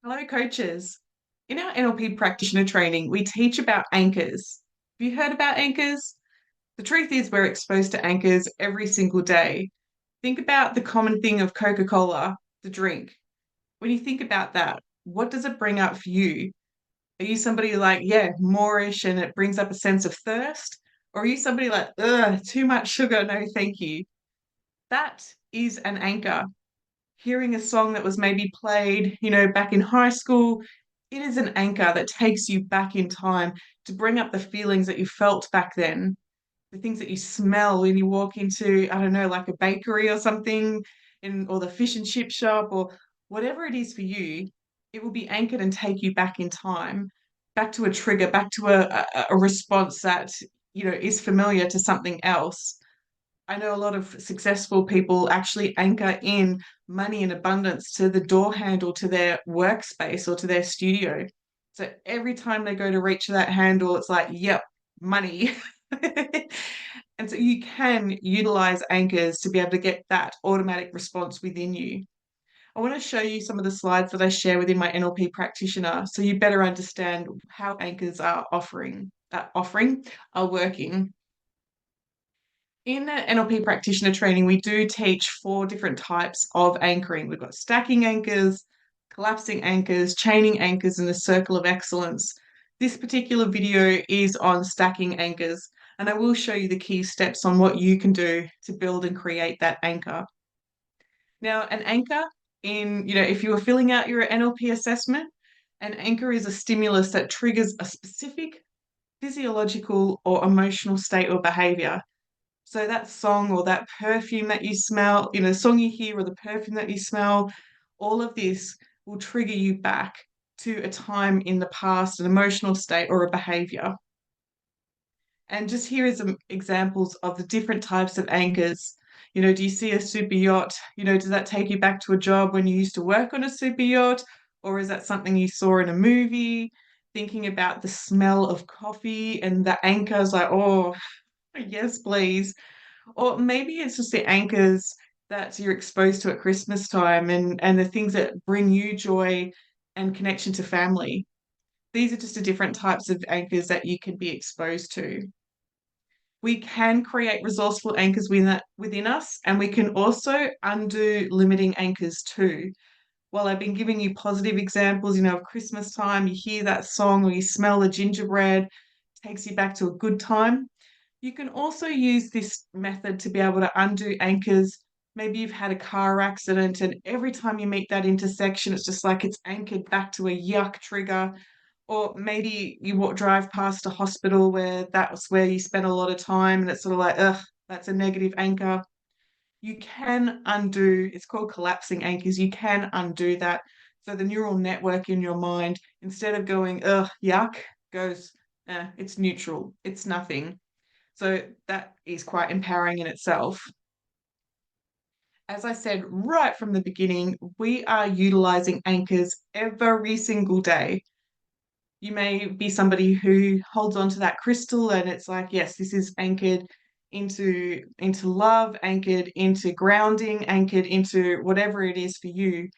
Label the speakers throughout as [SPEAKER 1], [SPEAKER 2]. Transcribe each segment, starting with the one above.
[SPEAKER 1] Hello, coaches. In our NLP practitioner training, we teach about anchors. Have you heard about anchors? The truth is, we're exposed to anchors every single day. Think about the common thing of Coca-Cola, the drink. When you think about that, what does it bring up for you? Are you somebody like, yeah, moreish and it brings up a sense of thirst? Or are you somebody like, ugh, too much sugar, no thank you? That is an anchor. Hearing a song that was maybe played, back in high school, it is an anchor that takes you back in time to bring up the feelings that you felt back then, the things that you smell when you walk into, I don't know, like a bakery or something, or the fish and chip shop, or whatever it is for you. It will be anchored and take you back in time, back to a trigger, back to a response that, is familiar to something else. I know a lot of successful people actually anchor in money in abundance to the door handle to their workspace or to their studio. So every time they go to reach that handle, it's like, yep, money. And so you can utilize anchors to be able to get that automatic response within you. I want to show you some of the slides that I share within my NLP practitioner so you better understand how anchors are are working. In the NLP practitioner training, we do teach four different types of anchoring. We've got stacking anchors, collapsing anchors, chaining anchors, and the circle of excellence. This particular video is on stacking anchors, and I will show you the key steps on what you can do to build and create that anchor. Now, an anchor if you were filling out your NLP assessment, an anchor is a stimulus that triggers a specific physiological or emotional state or behavior. So that song or that perfume that you smell, song you hear or the perfume that you smell, all of this will trigger you back to a time in the past, an emotional state or a behavior. And just here is some examples of the different types of anchors. Do you see a super yacht? Does that take you back to a job when you used to work on a super yacht? Or is that something you saw in a movie? Thinking about the smell of coffee and the anchors like, oh, yes, please. Or maybe it's just the anchors that you're exposed to at Christmas time and the things that bring you joy and connection to family. These are just the different types of anchors that you can be exposed to. We can create resourceful anchors within us, and we can also undo limiting anchors too. While I've been giving you positive examples, of Christmas time, you hear that song or you smell the gingerbread, takes you back to a good time. You can also use this method to be able to undo anchors. Maybe you've had a car accident, and every time you meet that intersection, it's just like it's anchored back to a yuck trigger. Or maybe you drive past a hospital where that was where you spent a lot of time, and it's sort of like, ugh, that's a negative anchor. You can undo, it's called collapsing anchors. You can undo that. So the neural network in your mind, instead of going, ugh, yuck, goes, it's neutral, it's nothing. So that is quite empowering in itself. As I said right from the beginning, we are utilizing anchors every single day. You may be somebody who holds on to that crystal and it's like, yes, this is anchored into love, anchored into grounding, anchored into whatever it is for you.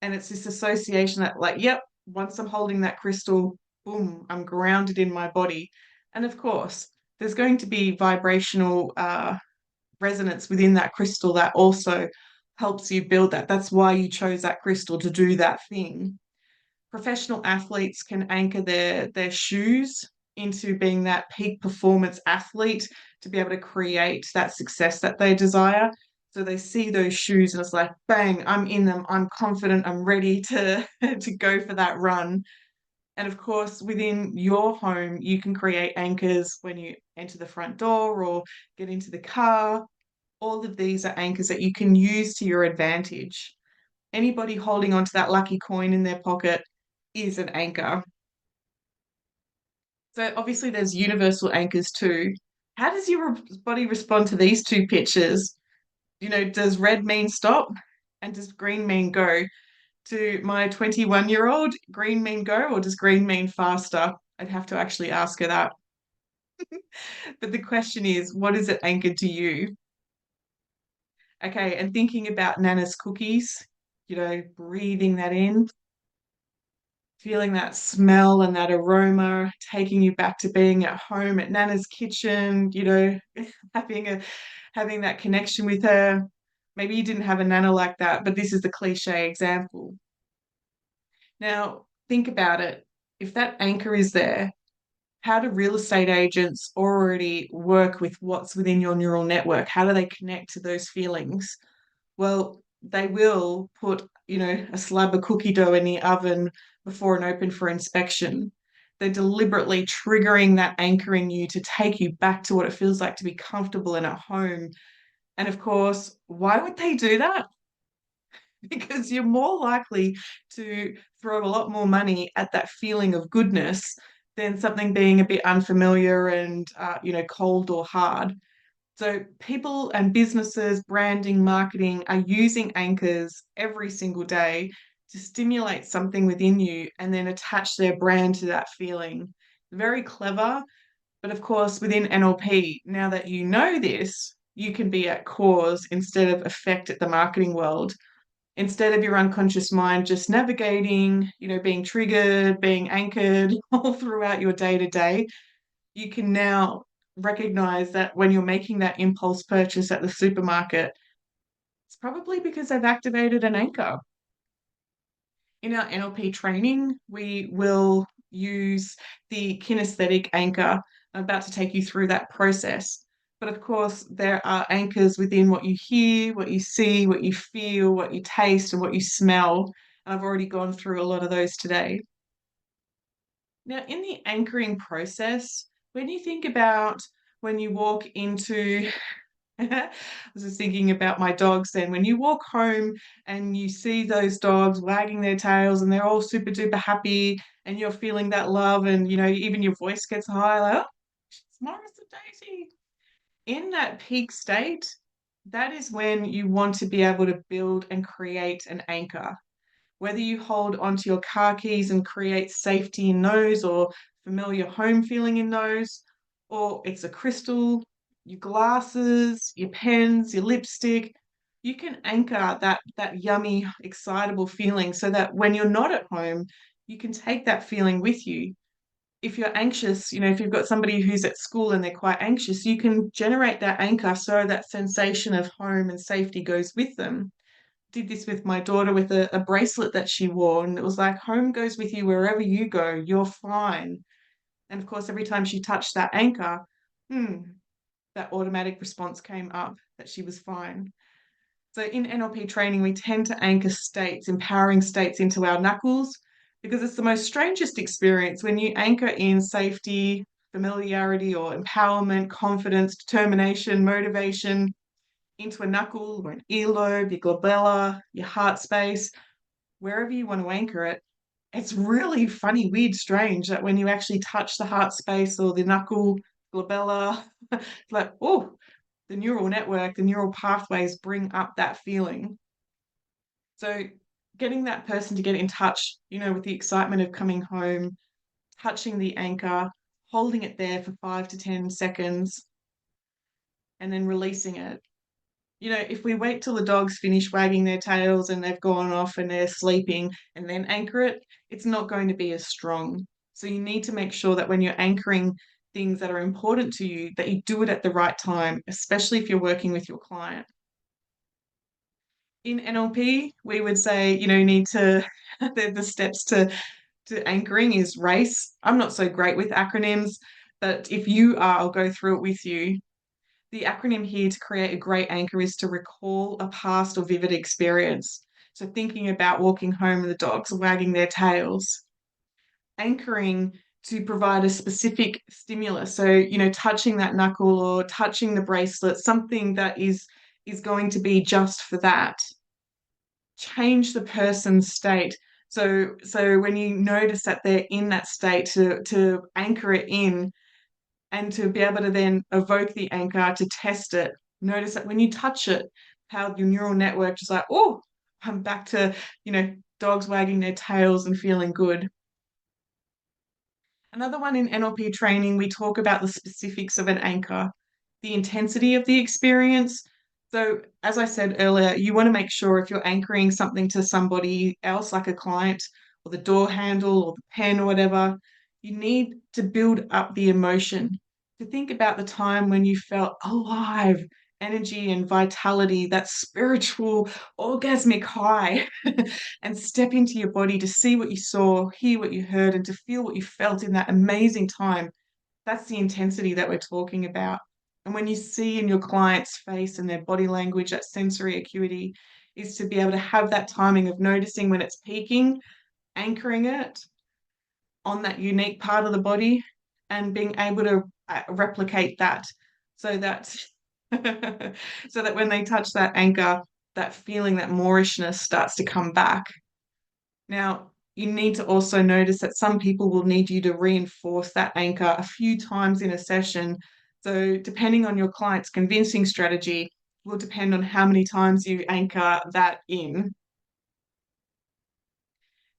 [SPEAKER 1] And it's this association that, like, yep, once I'm holding that crystal, boom, I'm grounded in my body. And of course, there's going to be vibrational resonance within that crystal that also helps you build that. That's why you chose that crystal to do that thing. Professional athletes can anchor their shoes into being that peak performance athlete to be able to create that success that they desire. So they see those shoes and it's like, bang, I'm in them. I'm confident. I'm ready to to go for that run. And of course, within your home, you can create anchors when you enter the front door or get into the car. All of these are anchors that you can use to your advantage. Anybody holding onto that lucky coin in their pocket is an anchor. So obviously there's universal anchors too. How does your body respond to these two pictures? Does red mean stop and does green mean go? To my 21-year-old, green mean go or does green mean faster? I'd have to actually ask her that. But the question is, what is it anchored to you? Okay, and thinking about Nana's cookies, breathing that in. feeling that smell and that aroma, taking you back to being at home at Nana's kitchen, having a having that connection with her. Maybe you didn't have a Nana like that, but this is the cliche example. Now, think about it. If that anchor is there, how do real estate agents already work with what's within your neural network? How do they connect to those feelings? Well, they will put, a slab of cookie dough in the oven before an open for inspection. They're deliberately triggering that anchor in you to take you back to what it feels like to be comfortable and at home. And of course, why would they do that? Because you're more likely to throw a lot more money at that feeling of goodness than something being a bit unfamiliar and, cold or hard. So people and businesses, branding, marketing are using anchors every single day to stimulate something within you and then attach their brand to that feeling. Very clever. But of course, within NLP, now that you know this, you can be at cause instead of effect at the marketing world. Instead of your unconscious mind just navigating, being triggered, being anchored all throughout your day to day, you can now recognize that when you're making that impulse purchase at the supermarket, it's probably because they've activated an anchor. In our NLP training, we will use the kinesthetic anchor. I'm about to take you through that process. But of course, there are anchors within what you hear, what you see, what you feel, what you taste, and what you smell. And I've already gone through a lot of those today. Now, in the anchoring process, when you think about when you walk into, I was just thinking about my dogs then. When you walk home and you see those dogs wagging their tails and they're all super duper happy and you're feeling that love and, even your voice gets high, like, oh, it's Morris and Daisy. In that peak state, that is when you want to be able to build and create an anchor. Whether you hold onto your car keys and create safety in those or familiar home feeling in those, or it's a crystal, your glasses, your pens, your lipstick, you can anchor that yummy, excitable feeling so that when you're not at home, you can take that feeling with you. If you're anxious, if you've got somebody who's at school and they're quite anxious, you can generate that anchor so that sensation of home and safety goes with them. Did this with my daughter with a bracelet that she wore, and it was like, home goes with you wherever you go, you're fine. And of course, every time she touched that anchor, that automatic response came up that she was fine. So in NLP training, we tend to anchor states, empowering states into our knuckles, because it's the most strangest experience when you anchor in safety, familiarity, or empowerment, confidence, determination, motivation into a knuckle or an earlobe, your glabella, your heart space, wherever you want to anchor it. It's really funny, weird, strange that when you actually touch the heart space or the knuckle, glabella, it's like, oh, the neural network, the neural pathways bring up that feeling. So getting that person to get in touch, with the excitement of coming home, touching the anchor, holding it there for 5 to 10 seconds, and then releasing it. If we wait till the dogs finish wagging their tails and they've gone off and they're sleeping and then anchor it, it's not going to be as strong. So you need to make sure that when you're anchoring things that are important to you, that you do it at the right time, especially if you're working with your client. In NLP, we would say, you need to, the steps to anchoring is RACE. I'm not so great with acronyms, but if you are, I'll go through it with you. The acronym here to create a great anchor is to recall a past or vivid experience. So thinking about walking home and the dogs wagging their tails. Anchoring to provide a specific stimulus. So, touching that knuckle or touching the bracelet, something that is going to be just for that. Change the person's state. So when you notice that they're in that state, to anchor it in and to be able to then evoke the anchor to test it. Notice that when you touch it, how your neural network is like, oh, I'm back to, dogs wagging their tails and feeling good. Another one in NLP training, we talk about the specifics of an anchor, the intensity of the experience. So, as I said earlier, you want to make sure if you're anchoring something to somebody else, like a client or the door handle or the pen or whatever. You need to build up the emotion, to think about the time when you felt alive, energy and vitality, that spiritual orgasmic high, and step into your body to see what you saw, hear what you heard, and to feel what you felt in that amazing time. That's the intensity that we're talking about. And when you see in your client's face and their body language, that sensory acuity is to be able to have that timing of noticing when it's peaking, anchoring it on that unique part of the body, and being able to replicate that so that so that when they touch that anchor, that feeling, that moorishness starts to come back. Now, you need to also notice that some people will need you to reinforce that anchor a few times in a session. So, depending on your client's convincing strategy, will depend on how many times you anchor that in.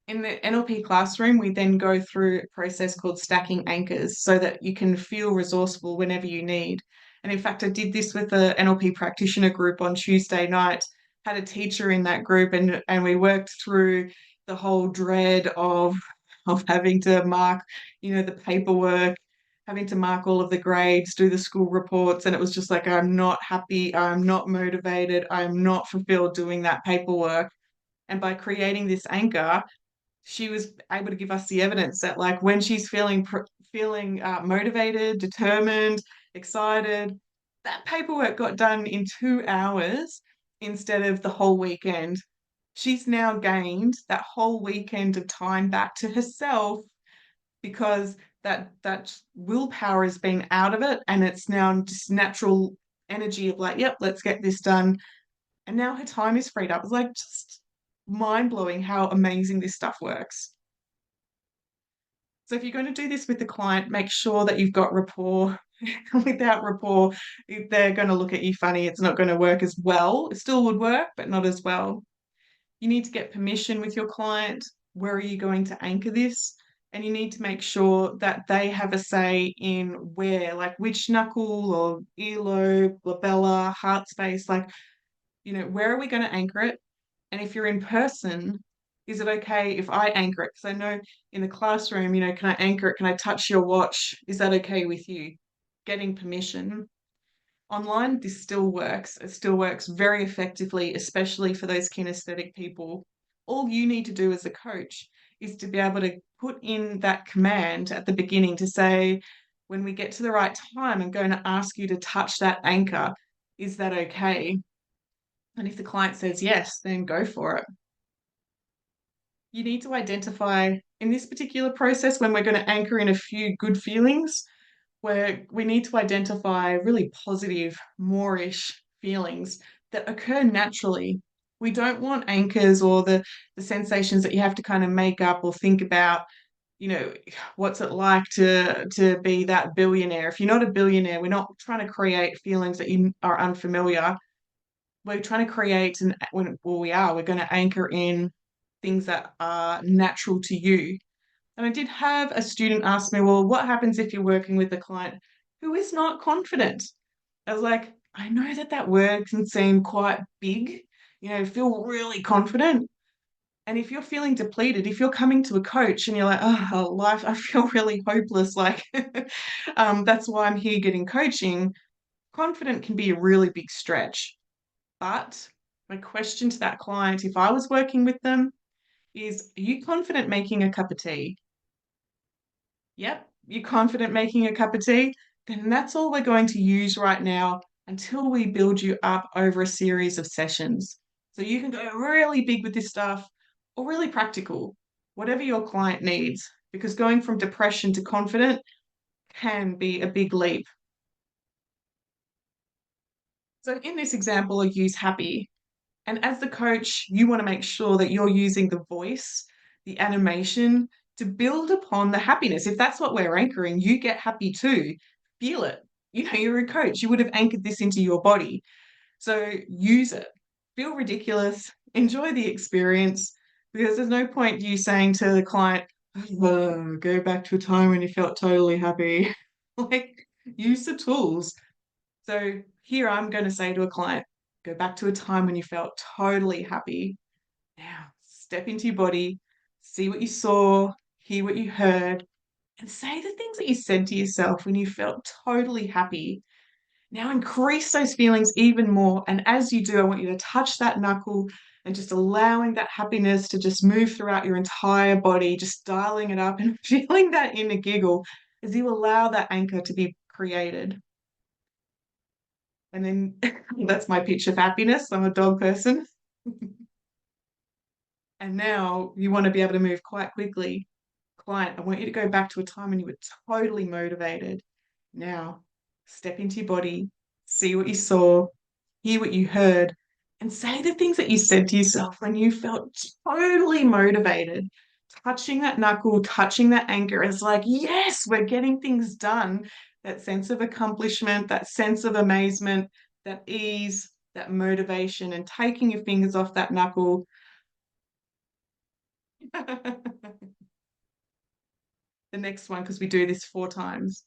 [SPEAKER 1] In the NLP classroom, we then go through a process called stacking anchors so that you can feel resourceful whenever you need. And in fact, I did this with the NLP practitioner group on Tuesday night, had a teacher in that group, and we worked through the whole dread of having to mark, the paperwork, having to mark all of the grades, do the school reports. And it was just like, I'm not happy, I'm not motivated, I'm not fulfilled doing that paperwork. And by creating this anchor, she was able to give us the evidence that, like, when she's feeling motivated, determined, excited, that paperwork got done in 2 hours instead of the whole weekend. She's now gained that whole weekend of time back to herself because that willpower has been out of it, and it's now just natural energy of like, yep, let's get this done. And now her time is freed up. It's like just mind blowing how amazing this stuff works. So if you're going to do this with the client, make sure that you've got rapport. Without rapport, they're going to look at you funny. It's not going to work as well. It still would work, but not as well. You need to get permission with your client. Where are you going to anchor this? And you need to make sure that they have a say in where, like which knuckle or earlobe, labella, heart space, like, where are we going to anchor it? And if you're in person, is it okay if I anchor it? Because I know in the classroom, can I anchor it? Can I touch your watch? Is that okay with you? Getting permission. Online, this still works. It still works very effectively, especially for those kinesthetic people. All you need to do as a coach is to be able to put in that command at the beginning to say, when we get to the right time, I'm going to ask you to touch that anchor. Is that okay? And if the client says yes, then go for it. You need to identify in this particular process when we're going to anchor in a few good feelings, where we need to identify really positive, moreish feelings that occur naturally. We don't want anchors or the sensations that you have to kind of make up or think about, you know, what's it like to be that billionaire. If you're not a billionaire, we're not trying to create feelings that you are unfamiliar. We're trying to create, and we're going to anchor in things that are natural to you. And I did have a student ask me, well, what happens if you're working with a client who is not confident? I was like, I know that that word can seem quite big, feel really confident. And if you're feeling depleted, if you're coming to a coach and you're like, oh, life, I feel really hopeless, like, that's why I'm here getting coaching, confident can be a really big stretch. But my question to that client, if I was working with them, is, are you confident making a cup of tea? Yep, you're confident making a cup of tea? Then that's all we're going to use right now until we build you up over a series of sessions. So you can go really big with this stuff or really practical, whatever your client needs, because going from depression to confident can be a big leap. So in this example, I use happy. And as the coach, you want to make sure that you're using the voice, the animation to build upon the happiness. If that's what we're anchoring, you get happy too. Feel it. You're a coach. You would have anchored this into your body. So use it. Feel ridiculous. Enjoy the experience, because there's no point you saying to the client, oh, go back to a time when you felt totally happy. Like, use the tools. So here I'm going to say to a client, go back to a time when you felt totally happy. Now, step into your body, see what you saw, hear what you heard, and say the things that you said to yourself when you felt totally happy. Now increase those feelings even more. And as you do, I want you to touch that knuckle and just allowing that happiness to just move throughout your entire body, just dialing it up and feeling that inner giggle as you allow that anchor to be created. And then that's my pitch of happiness. I'm a dog person. And now you want to be able to move quite quickly. Client, I want you to go back to a time when you were totally motivated. Now, step into your body, see what you saw, hear what you heard, and say the things that you said to yourself when you felt totally motivated. Touching that knuckle, touching that anchor, it's like, yes, we're getting things done. That sense of accomplishment, that sense of amazement, that ease, that motivation, and taking your fingers off that knuckle. The next one, because we do this 4 times.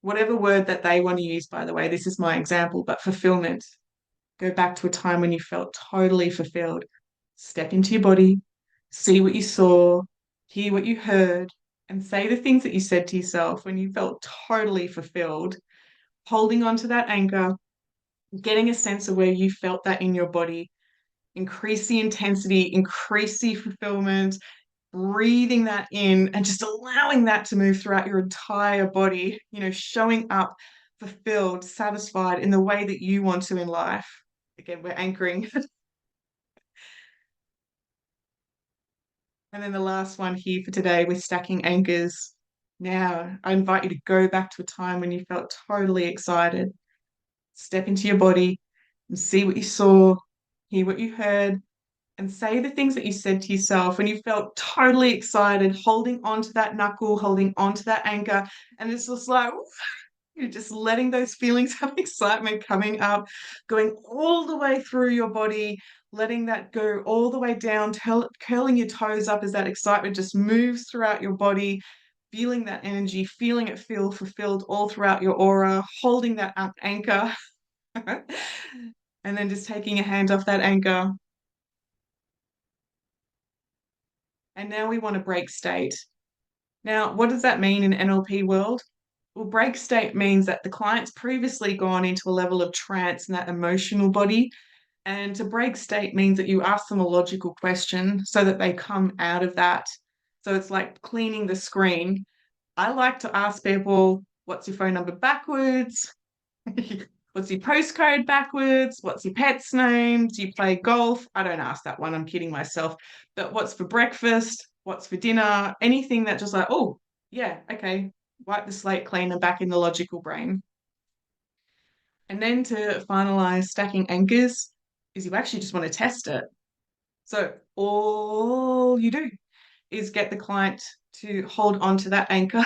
[SPEAKER 1] Whatever word that they want to use, by the way, this is my example, but fulfillment. Go back to a time when you felt totally fulfilled. Step into your body, see what you saw, hear what you heard, and say the things that you said to yourself when you felt totally fulfilled. Holding on to that anchor, getting a sense of where you felt that in your body. Increase the intensity, increase the fulfillment, breathing that in and just allowing that to move throughout your entire body, showing up fulfilled, satisfied in the way that you want to in life. Again, we're anchoring. And then the last one here for today, we're stacking anchors. Now, I invite you to go back to a time when you felt totally excited. Step into your body and see what you saw, hear what you heard, and say the things that you said to yourself when you felt totally excited, holding on to that knuckle, holding on to that anchor. And it's just like, you're just letting those feelings of excitement coming up, going all the way through your body, letting that go all the way down, curling your toes up as that excitement just moves throughout your body, feeling that energy, feeling it feel fulfilled all throughout your aura, holding that anchor, and then just taking your hand off that anchor. And now we want to break state. Now, what does that mean in NLP world? Well, break state means that the client's previously gone into a level of trance in that emotional body. And to break state means that you ask them a logical question so that they come out of that. So it's like cleaning the screen. I like to ask people, what's your phone number backwards? What's your postcode backwards? What's your pet's name? Do you play golf? I don't ask that one. I'm kidding myself. But what's for breakfast? What's for dinner? Anything that just like, oh, yeah, okay, wipe the slate clean and back in the logical brain. And then to finalize stacking anchors is you actually just want to test it. So all you do is get the client to hold on to that anchor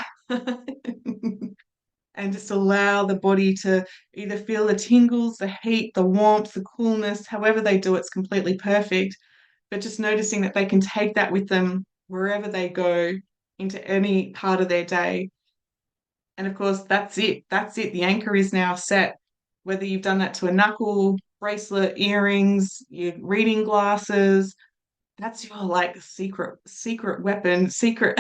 [SPEAKER 1] and just allow the body to either feel the tingles, the heat, the warmth, the coolness, however they do it's completely perfect. But just noticing that they can take that with them wherever they go into any part of their day. And of course, that's it. That's it. The anchor is now set. Whether you've done that to a knuckle, bracelet, earrings, your reading glasses, that's your like secret weapon, secret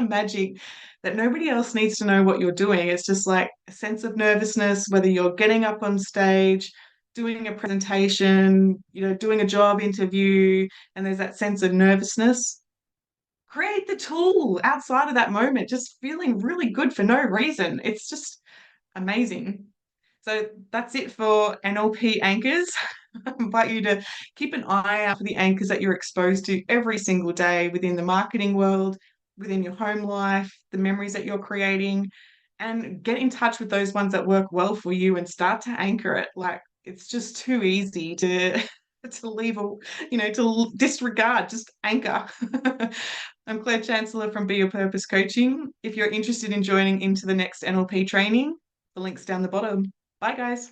[SPEAKER 1] magic that nobody else needs to know what you're doing. It's just like a sense of nervousness, whether you're getting up on stage, doing a presentation, doing a job interview, and there's that sense of nervousness. Create the tool outside of that moment, just feeling really good for no reason. It's just amazing. So that's it for NLP anchors. I invite you to keep an eye out for the anchors that you're exposed to every single day within the marketing world, within your home life, the memories that you're creating, and get in touch with those ones that work well for you and start to anchor it. Like it's just too easy to to leave a, to disregard, just anchor. I'm Claire Chancellor from Be Your Purpose Coaching. If you're interested in joining into the next NLP training, the link's down the bottom. Bye, guys.